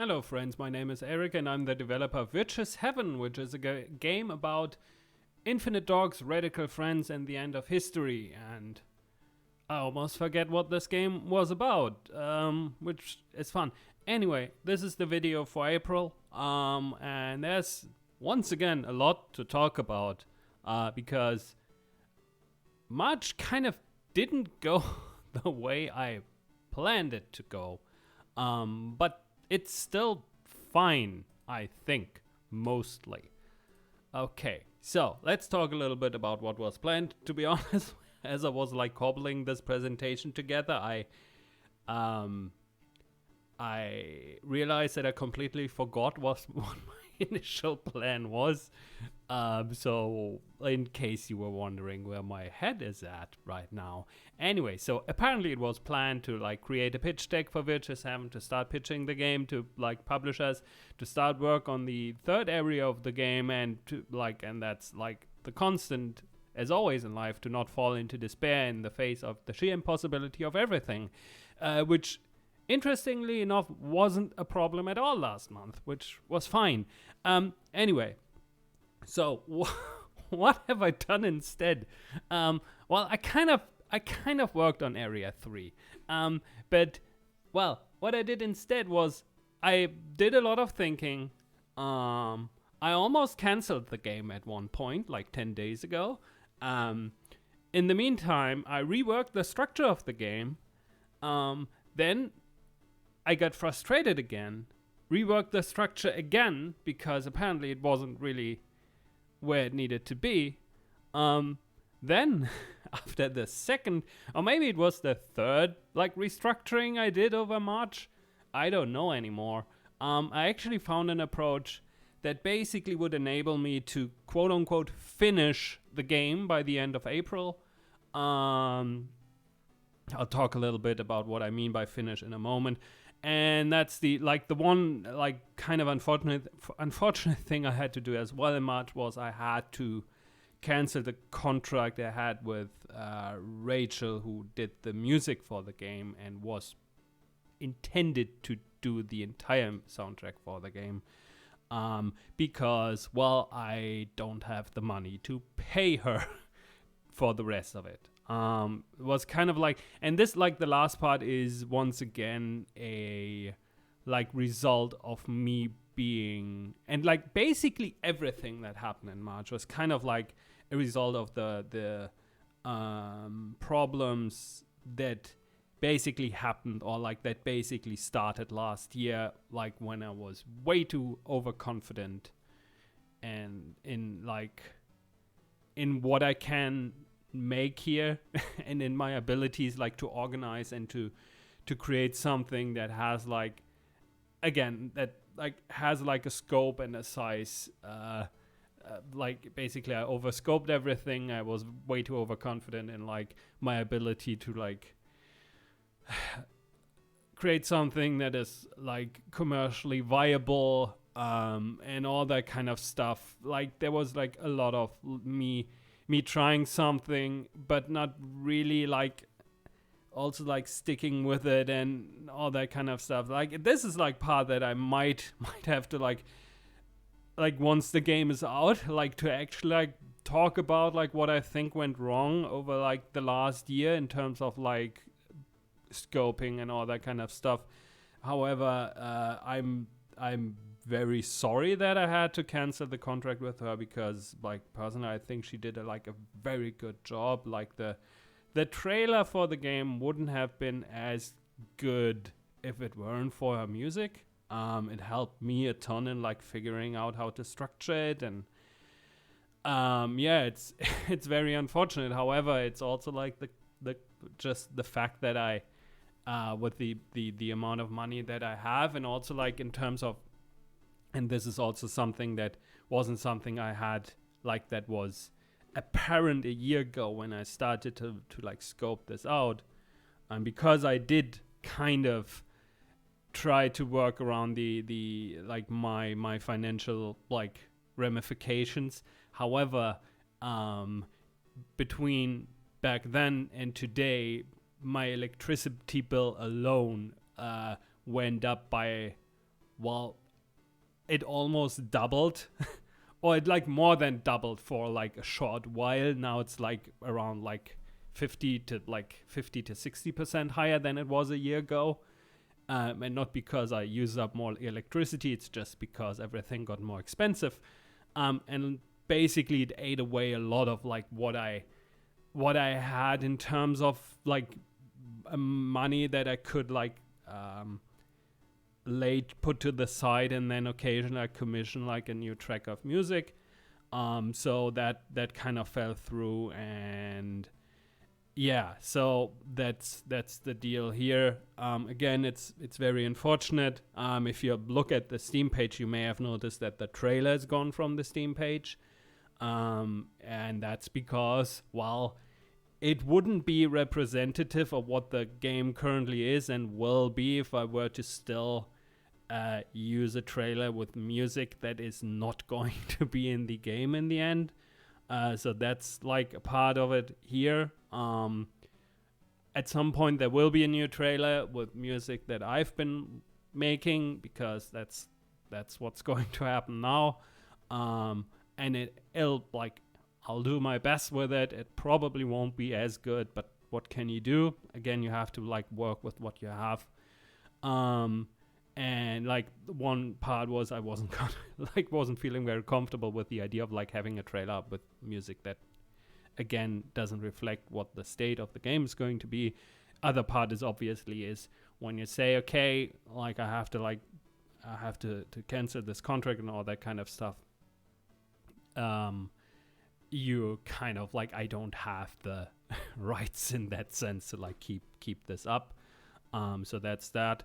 Hello friends, my name is Eric and I'm the developer of Witch's Heaven, which is a game about infinite dogs, radical friends and the end of history. And I almost forget what this game was about, which is fun. Anyway, this is the video for April, and there's once again a lot to talk about, because March kind of didn't go the way I planned it to go, but it's still fine, I think, mostly. Okay, so let's talk a little bit about what was planned. To be honest, as I was like cobbling this presentation together, I realized that I completely forgot what my initial plan was. So in case you were wondering where my head is at right now. Anyway, so apparently it was planned to like create a pitch deck for Witch's Heaven, to start pitching the game to like publishers, to start work on the third area of the game, and to like, and that's like the constant as always in life, to not fall into despair in the face of the sheer impossibility of everything, which interestingly enough wasn't a problem at all last month, which was fine. Anyway, so what have I done instead? Well, I kind of worked on Area 3, but well, what I did instead was I did a lot of thinking. I almost canceled the game at one point, like 10 days ago. In the meantime, I reworked the structure of the game. Then I got frustrated again, reworked the structure again, because apparently it wasn't really where it needed to be. Then, after the second, or maybe it was the third, like restructuring I did over March, I don't know anymore. I actually found an approach that basically would enable me to quote unquote finish the game by the end of April. I'll talk a little bit about what I mean by finish in a moment. And that's the one kind of unfortunate thing I had to do as well in March was I had to cancel the contract I had with Rachel, who did the music for the game and was intended to do the entire soundtrack for the game, because, well, I don't have the money to pay her for the rest of it. It was kind of like, and this, like, the last part is once again a like result of me being, and like basically everything that happened in March was kind of like a result of the problems that basically happened, or like that basically started last year, like when I was way too overconfident and in what I can make here and in my abilities, like to organize and to create something that has like, again, that like has like a scope and a size. Like basically I overscoped everything. I was way too overconfident in like my ability to like create something that is like commercially viable, and all that kind of stuff. Like there was like a lot of me trying something but not really like also like sticking with it and all that kind of stuff. Like this is like part that I might have to like once the game is out, like to actually like talk about like what I think went wrong over like the last year in terms of like scoping and all that kind of stuff. However, I'm very sorry that I had to cancel the contract with her, because like personally I think she did a very good job. Like the trailer for the game wouldn't have been as good if it weren't for her music. It helped me a ton in like figuring out how to structure it, and yeah, it's it's very unfortunate. However, it's also like the just the fact that I with the amount of money that I have, and also like in terms of, and this is also something that wasn't something I had like that was apparent a year ago when I started to like scope this out, and because I did kind of try to work around the like my financial like ramifications. However, between back then and today, my electricity bill alone went up by well, it almost doubled or it like more than doubled for like a short while. Now it's like around like 50 to 60% higher than it was a year ago. And not because I use up more electricity, it's just because everything got more expensive. And basically it ate away a lot of like what I had in terms of like money that I could like put to the side, and then occasionally I commission like a new track of music. So that kind of fell through, and yeah, so that's the deal here. Again, it's very unfortunate. If you look at the Steam page, you may have noticed that the trailer is gone from the Steam page. And that's because, well, it wouldn't be representative of what the game currently is and will be if I were to still use a trailer with music that is not going to be in the game in the end. So that's like a part of it here. At some point there will be a new trailer with music that I've been making, because that's what's going to happen now. And it'll like, I'll do my best with it. It probably won't be as good, but what can you do? Again, you have to like work with what you have. And like one part was I wasn't feeling very comfortable with the idea of like having a trailer with music that again doesn't reflect what the state of the game is going to be. Other part is obviously is when you say, okay, like I have to cancel this contract and all that kind of stuff. You kind of like, I don't have the rights in that sense to like keep this up. So that's that.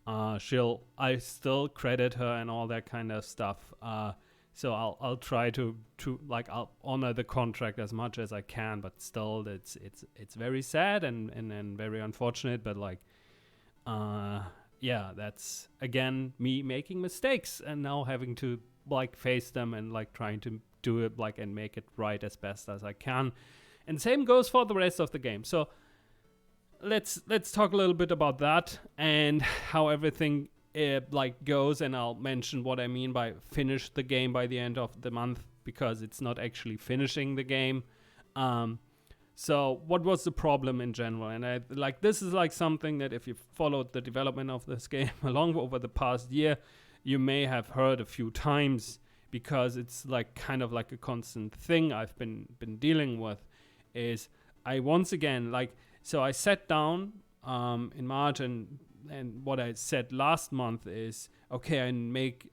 I still credit her and all that kind of stuff. So I'll try to like, I'll honor the contract as much as I can, but still it's very sad and very unfortunate, but like, yeah, that's again me making mistakes and now having to like face them and like trying to do it like and make it right as best as I can. And same goes for the rest of the game. So let's talk a little bit about that and how everything like goes, and I'll mention what I mean by finish the game by the end of the month, because it's not actually finishing the game. So what was the problem in general? And I like, this is like something that if you followed the development of this game along over the past year, you may have heard a few times, because it's like kind of like a constant thing I've been dealing with. Is I once again like, so I sat down in March, and what I said last month is, okay,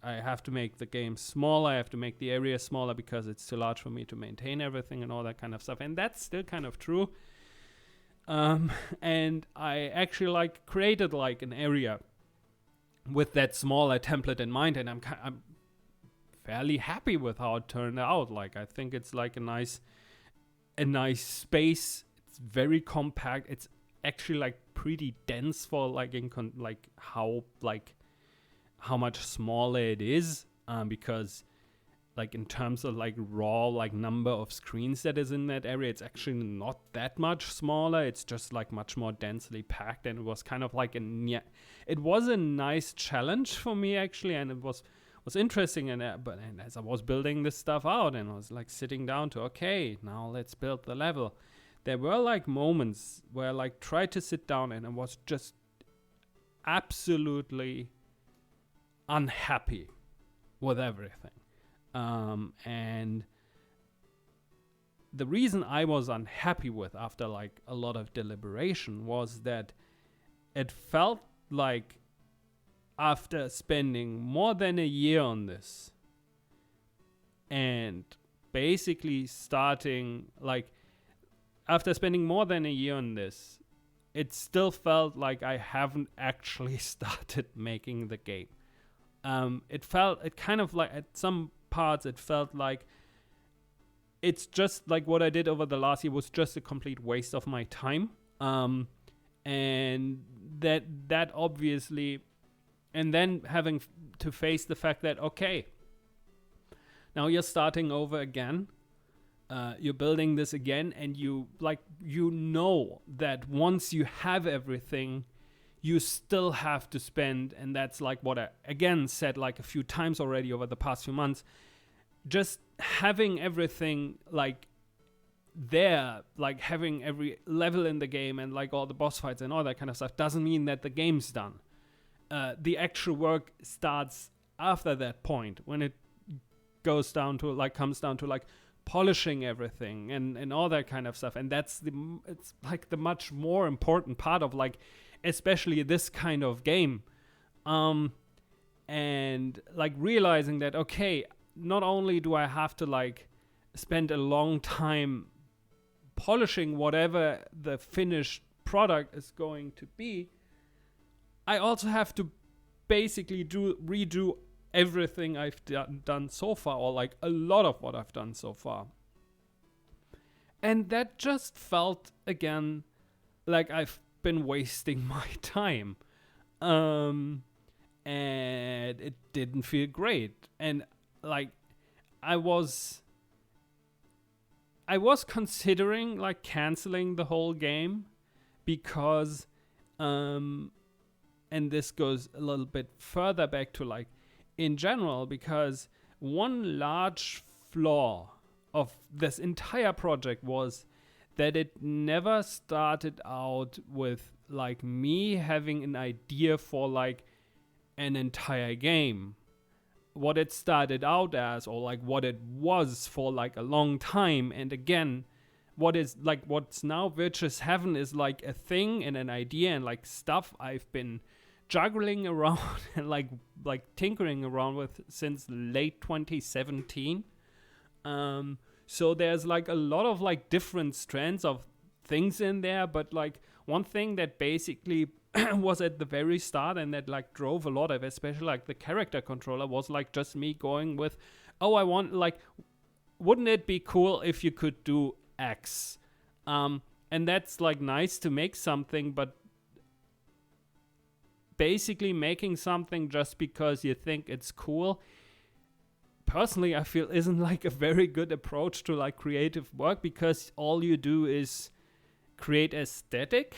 I have to make the game smaller, I have to make the area smaller because it's too large for me to maintain everything and all that kind of stuff. And that's still kind of true. And I actually like created like an area with that smaller template in mind, and I'm fairly happy with how it turned out. Like, I think it's like a nice space. It's very compact. It's actually like pretty dense for like how much smaller it is, because like in terms of like raw like number of screens that is in that area, it's actually not that much smaller. It's just like much more densely packed, and it was kind of like it was a nice challenge for me actually, and it was interesting. And as I was building this stuff out and I was like sitting down to, okay, now let's build the level, there were like moments where I like tried to sit down and I was just absolutely unhappy with everything. And the reason I was unhappy with, after like a lot of deliberation, was that it felt like after spending more than a year on this and basically starting like, after spending more than a year on this, it still felt like I haven't actually started making the game. It kind of like, at some parts, it felt like it's just like what I did over the last year was just a complete waste of my time. And that obviously, and then having to face the fact that, okay, now you're starting over again. You're building this again, and you know that once you have everything, you still have to spend, and that's like what I again said like a few times already over the past few months, just having everything like there, like having every level in the game and like all the boss fights and all that kind of stuff doesn't mean that the game's done. The actual work starts after that point, when it comes down to like polishing everything and all that kind of stuff. And it's like the much more important part of like especially this kind of game, and like realizing that, okay, not only do I have to like spend a long time polishing whatever the finished product is going to be, I also have to basically redo everything I've done so far, or like a lot of what I've done so far. And that just felt again like I've been wasting my time, and it didn't feel great. And like I was considering like canceling the whole game, because and this goes a little bit further back to like in general, because one large flaw of this entire project was that it never started out with like me having an idea for like an entire game. What it started out as, or like what it was for like a long time, and again, what's now Virtuous Heaven is like a thing and an idea and like stuff I've been juggling around and like tinkering around with since late 2017. So there's like a lot of like different strands of things in there, but like one thing that basically was at the very start and that like drove a lot of, especially like the character controller, was like just me going with, oh, I want like, wouldn't it be cool if you could do X? And that's like nice to make something, but basically making something just because you think it's cool, personally I feel isn't like a very good approach to like creative work, because all you do is create aesthetic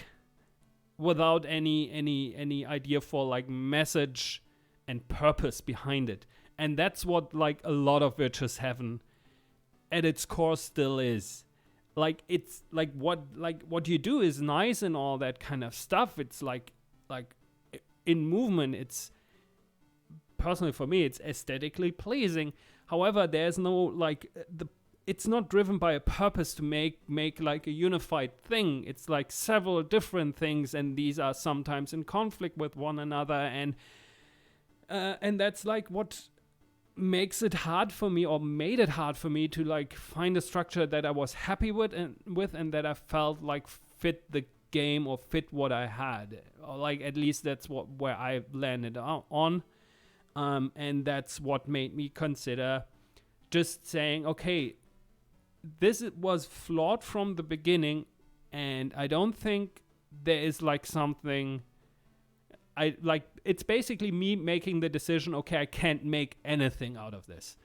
without any idea for like message and purpose behind it. And that's what like a lot of Virtuous Heaven at its core still is. Like it's like what you do is nice and all that kind of stuff. It's like in movement, it's personally for me, it's aesthetically pleasing. However, there's no like it's not driven by a purpose to make like a unified thing. It's like several different things, and these are sometimes in conflict with one another, and that's like what makes it hard for me, or made it hard for me, to like find a structure that I was happy with and that I felt like fit the game or fit what I had, or like at least that's where I landed on. And that's what made me consider just saying, okay, this was flawed from the beginning, and I don't think there is like something I like. It's basically me making the decision, okay, I can't make anything out of this,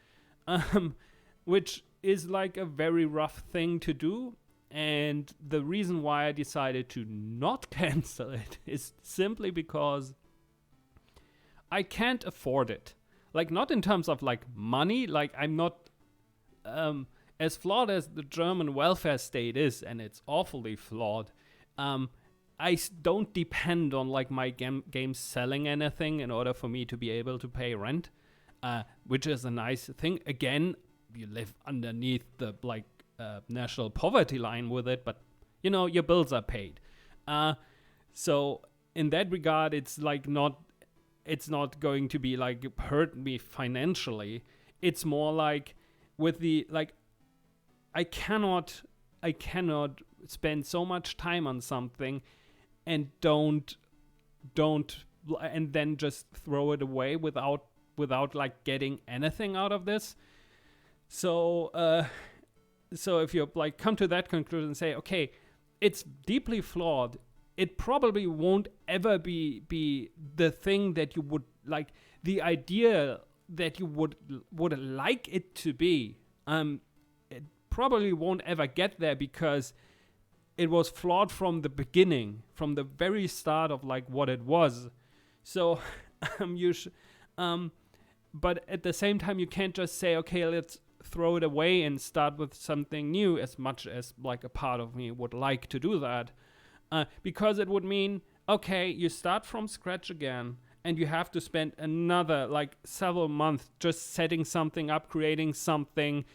which is like a very rough thing to do. And the reason why I decided to not cancel it is simply because I can't afford it. Like, not in terms of like money, like I'm not as flawed as the German welfare state is, and it's awfully flawed. I don't depend on like my games selling anything in order for me to be able to pay rent, which is a nice thing. Again, you live underneath the like national poverty line with it, but you know, your bills are paid. So in that regard, it's like it's not going to be like hurt me financially. It's more like with the like I cannot spend so much time on something and don't and then just throw it away without like getting anything out of this. So if you like come to that conclusion and say, okay, it's deeply flawed, it probably won't ever be the thing that you would like, the idea that you would like it to be. It probably won't ever get there, because it was flawed from the beginning, from the very start of like what it was. So but at the same time, you can't just say, okay, let's throw it away and start with something new, as much as like a part of me would like to do that, because it would mean, okay, you start from scratch again, and you have to spend another like several months just setting something up, creating something,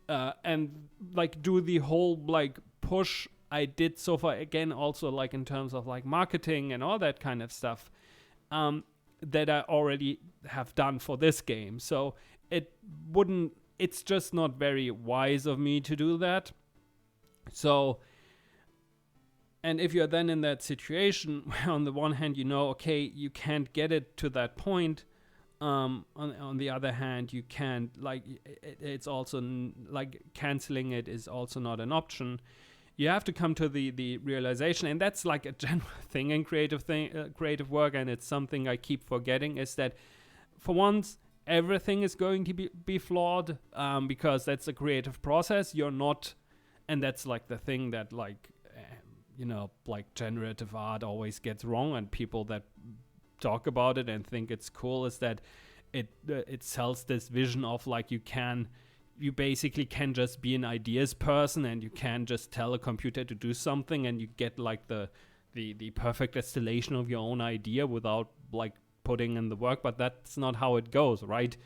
and like do the whole like push I did so far, again, also like in terms of like marketing and all that kind of stuff, that I already have done for this game. So it's just not very wise of me to do that. So, and if you're then in that situation where on the one hand, okay, you can't get it to that point, on the other hand, you can't, like, it's also like canceling it is also not an option. You have to come to the realization, and that's like a general thing in creative work, and it's something I keep forgetting, is that for once, everything is going to be flawed, because that's a creative process. You're not, and that's like the thing that like, like generative art always gets wrong, and people that talk about it and think it's cool is that it sells this vision of like you basically can just be an ideas person, and you can just tell a computer to do something, and you get like the perfect distillation of your own idea without like putting in the work. But that's not how it goes, right?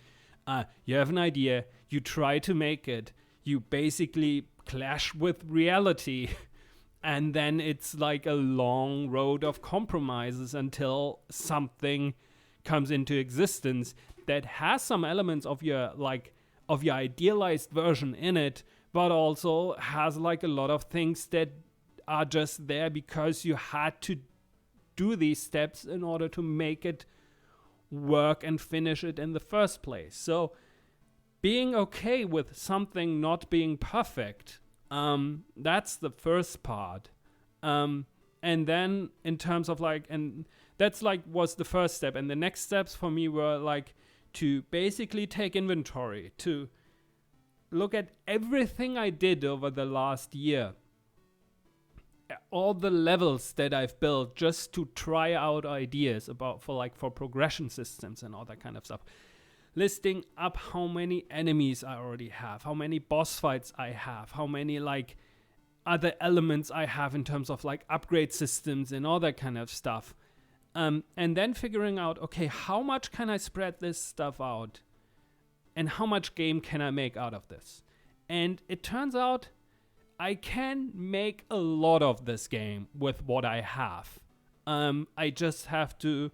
You have an idea, you try to make it, you basically clash with reality, and then it's like a long road of compromises until something comes into existence that has some elements of your idealized version in it, but also has like a lot of things that are just there because you had to do these steps in order to make it work and finish it in the first place. So being okay with something not being perfect, that's the first part. And then in terms of like, and that's like was the first step. And the next steps for me were like to basically take inventory, to look at everything I did over the last year, all the levels that I've built just to try out ideas for progression systems and all that kind of stuff. Listing up how many enemies I already have, how many boss fights I have, how many like other elements I have in terms of like upgrade systems and all that kind of stuff. And then figuring out, okay, how much can I spread this stuff out? And how much game can I make out of this? And it turns out I can make a lot of this game with what I have. I just have to,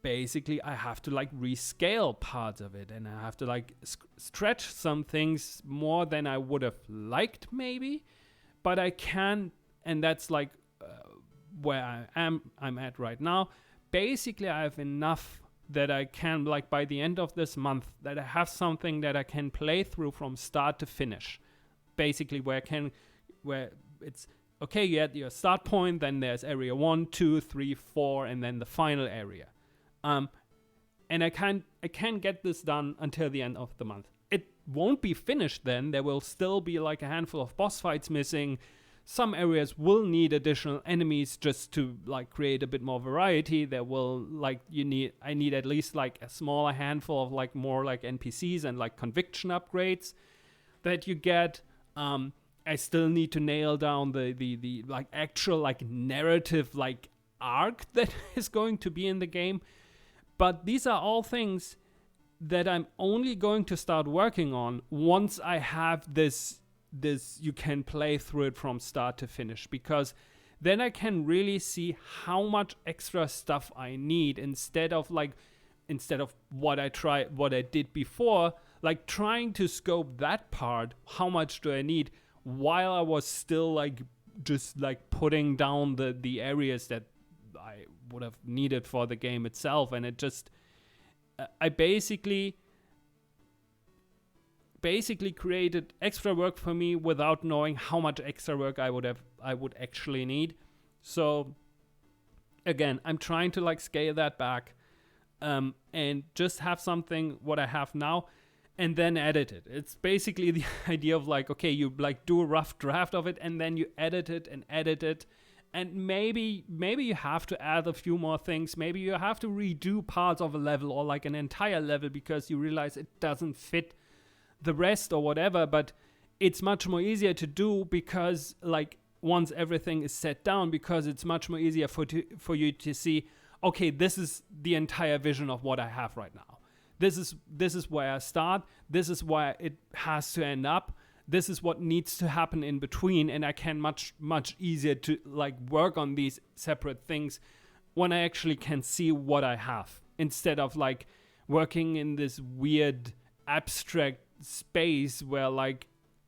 basically, I have to like rescale parts of it. And I have to like stretch some things more than I would have liked maybe. But I can, and that's like where I'm at right now. Basically, I have enough that I can, like by the end of this month, that I have something that I can play through from start to finish. Basically, where it's okay, you had your start point, then there's area 1, 2, 3, 4, and then the final area. And I can get this done until the end of the month. It won't be finished then. There will still be like a handful of boss fights missing. Some areas will need additional enemies just to like create a bit more variety. There will like I need at least like a smaller handful of like more like NPCs and like conviction upgrades that you get. I still need to nail down the like actual like narrative like arc that is going to be in the game. But these are all things that I'm only going to start working on once I have this you can play through it from start to finish, because then I can really see how much extra stuff I need instead of what I did before, like trying to scope that part, how much do I need, while I was still like just like putting down the areas that I would have needed for the game itself. And it just I basically created extra work for me without knowing how much extra work I would actually need. So again, I'm trying to like scale that back, and just have something what I have now. and then edit it. It's basically the idea of like, okay, you like do a rough draft of it and then you edit it and edit it. And maybe you have to add a few more things. Maybe you have to redo parts of a level or like an entire level because you realize it doesn't fit the rest or whatever. But it's much more easier to do because like once everything is set down, because it's much more easier for you to see, okay, this is the entire vision of what I have right now. This is where I start. This is where it has to end up. This is what needs to happen in between, and I can much easier to like work on these separate things when I actually can see what I have, instead of like working in this weird abstract space where like,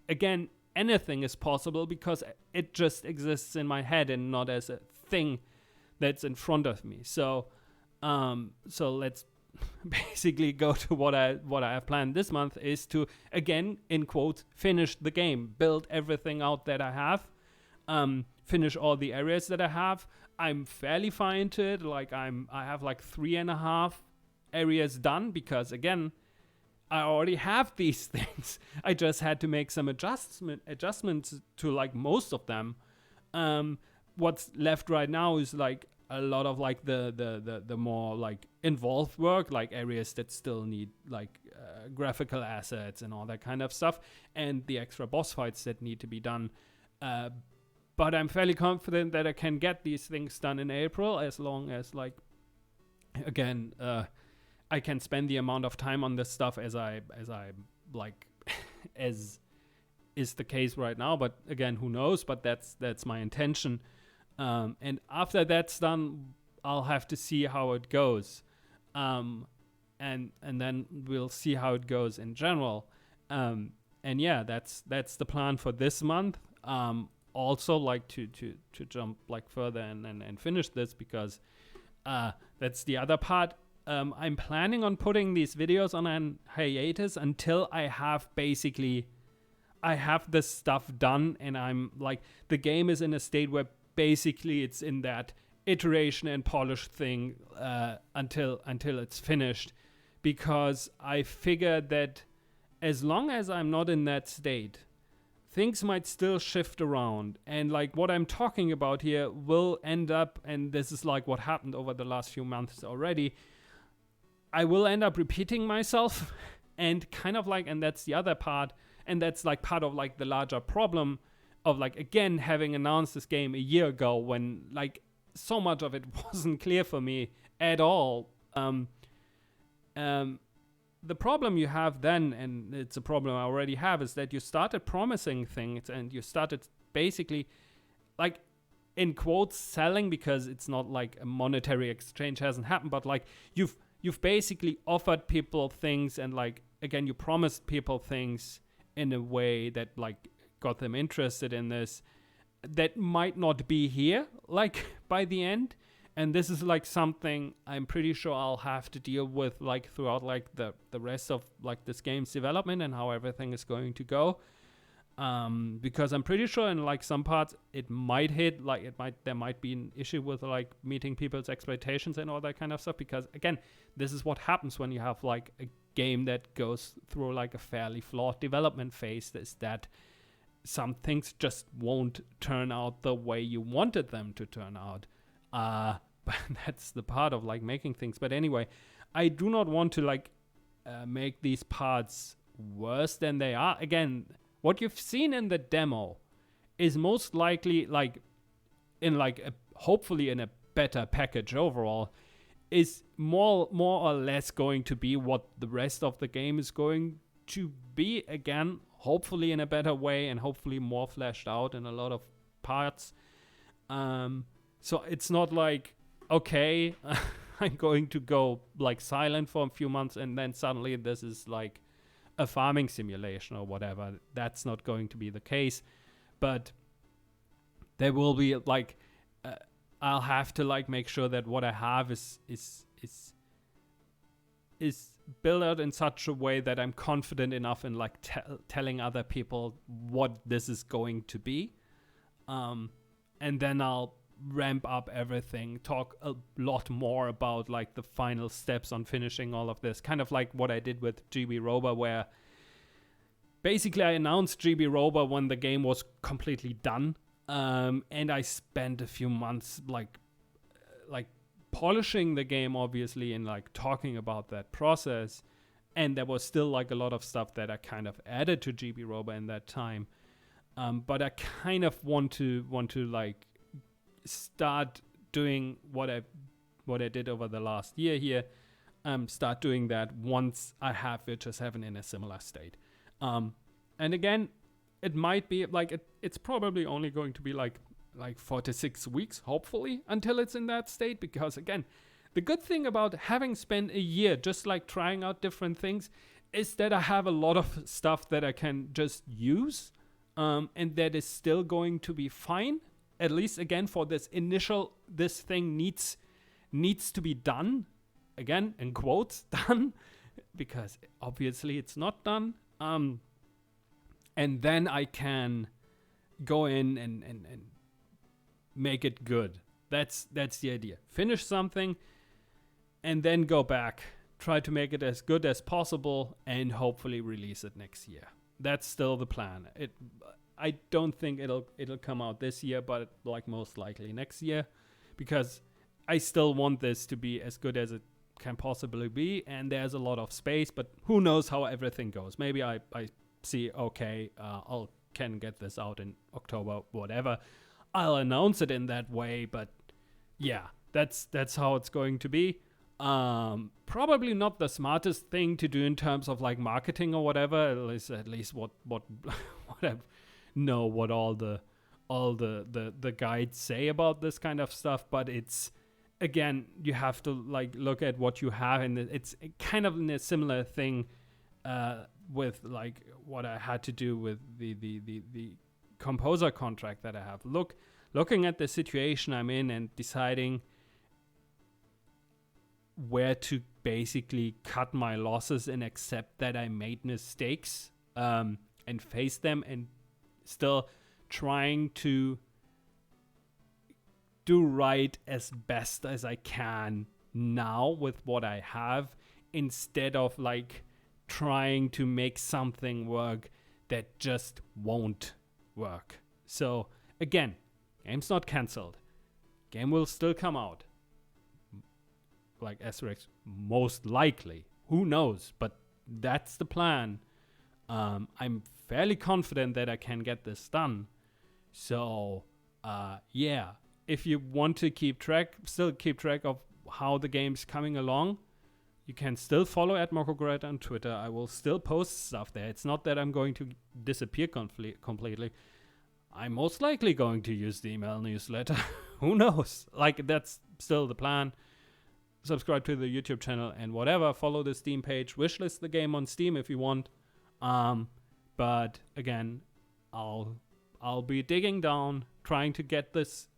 again, anything is possible because it just exists in my head and not as a thing that's in front of me. So let's basically go to what I have planned this month is to, again, in quotes, finish the game, build everything out that I have, finish all the areas that I have. I'm fairly far into it. Like I have like 3.5 areas done because, again, I already have these things. I just had to make some adjustments to like most of them. What's left right now is like a lot of like the more like involved work, like areas that still need like graphical assets and all that kind of stuff, and the extra boss fights that need to be done. But I'm fairly confident that I can get these things done in April, as long as like, again, I can spend the amount of time on this stuff as I like, as is the case right now. But again, who knows? But that's my intention. And after that's done, I'll have to see how it goes, and then we'll see how it goes in general. And yeah, that's the plan for this month. Also, like to jump like further and finish this, because that's the other part. I'm planning on putting these videos on an hiatus until I have this stuff done, and I'm like, the game is in a state where basically it's in that iteration and polish thing until it's finished, because I figured that as long as I'm not in that state, things might still shift around, and like what I'm talking about here will end up, and this is like what happened over the last few months already, I will end up repeating myself and kind of like, and that's the other part, and that's like part of like the larger problem of like, again, having announced this game a year ago when like so much of it wasn't clear for me at all. The problem you have then, and it's a problem I already have, is that you started promising things and you started basically like, in quotes, selling, because it's not like a monetary exchange hasn't happened, but like you've basically offered people things, and like, again, you promised people things in a way that like got them interested in this, that might not be here like by the end. And this is like something I'm pretty sure I'll have to deal with like throughout like the rest of like this game's development and how everything is going to go, because I'm pretty sure in like some parts it might hit, like there might be an issue with like meeting people's expectations and all that kind of stuff, because again, this is what happens when you have like a game that goes through like a fairly flawed development phase, is that some things just won't turn out the way you wanted them to turn out. But that's the part of like making things. But anyway, I do not want to like make these parts worse than they are. Again, what you've seen in the demo is most likely like in like hopefully in a better package overall, is more or less going to be what the rest of the game is going to be, again, hopefully in a better way and hopefully more fleshed out in a lot of parts. So it's not like, okay, I'm going to go like silent for a few months and then suddenly this is like a farming simulation or whatever. That's not going to be the case. But there will be like, I'll have to like make sure that what I have is built out in such a way that I'm confident enough in like telling other people what this is going to be, and then I'll ramp up everything, talk a lot more about like the final steps on finishing all of this, kind of like what I did with GB Roba, where basically I announced GB Roba when the game was completely done, and I spent a few months like polishing the game, obviously, and like talking about that process. And there was still like a lot of stuff that I kind of added to GB Roba in that time, but I kind of want to like start doing what I did over the last year here. Start doing that once I have Witcher 7 in a similar state. And again, it might be like it's probably only going to be like 4 to 6 weeks, hopefully, until it's in that state. Because again, the good thing about having spent a year just like trying out different things is that I have a lot of stuff that I can just use, and that is still going to be fine. At least again for this thing needs to be done. Again, in quotes, done, because obviously it's not done. And then I can go in and make it good. That's the idea. Finish something and then go back, try to make it as good as possible, and hopefully release it next year. That's still the plan. I don't think it'll come out this year, but like most likely next year, because I still want this to be as good as it can possibly be, and there's a lot of space, but who knows how everything goes. Maybe I see, okay, I'll can get this out in October, whatever. I'll announce it in that way, but yeah, that's how it's going to be. Probably not the smartest thing to do in terms of like marketing or whatever. At least what what I know what all the guides say about this kind of stuff. But it's, again, you have to like look at what you have, and it's kind of in a similar thing with like what I had to do with the composer contract that I have. Looking at the situation I'm in and deciding where to basically cut my losses and accept that I made mistakes, and face them, and still trying to do right as best as I can now with what I have, instead of like trying to make something work that just won't work. So again, game's not cancelled. Game will still come out. Like Asterisk, most likely. Who knows? But that's the plan. I'm fairly confident that I can get this done. So, yeah. If you want to still keep track of how the game's coming along, you can still follow @MokoGreta on Twitter. I will still post stuff there. It's not that I'm going to disappear completely. I'm most likely going to use the email newsletter. Who knows? Like, that's still the plan. Subscribe to the YouTube channel and whatever. Follow the Steam page. Wishlist the game on Steam if you want. But again, I'll be digging down, trying to get this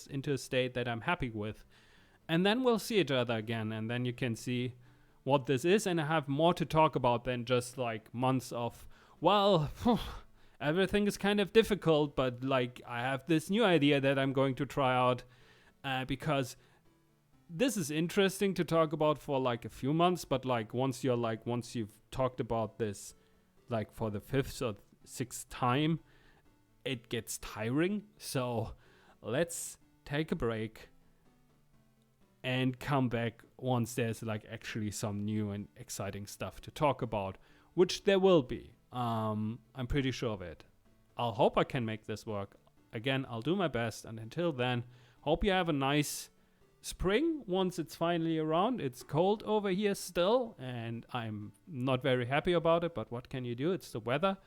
into a state that I'm happy with, and then we'll see each other again, and then you can see what this is, and I have more to talk about than just like months of, well, everything is kind of difficult, but like I have this new idea that I'm going to try out, because this is interesting to talk about for like a few months, but like once you've talked about this like for the 5th or 6th time, it gets tiring. So let's take a break and come back once there's like actually some new and exciting stuff to talk about, which there will be. I'm pretty sure of it. I'll hope I can make this work. Again, I'll do my best, and until then, hope you have a nice spring once it's finally around. It's cold over here still, and I'm not very happy about it, but what can you do? It's the weather.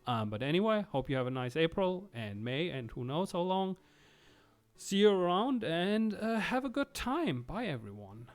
But anyway, hope you have a nice April and May, and who knows how long. See you around, and have a good time. Bye, everyone.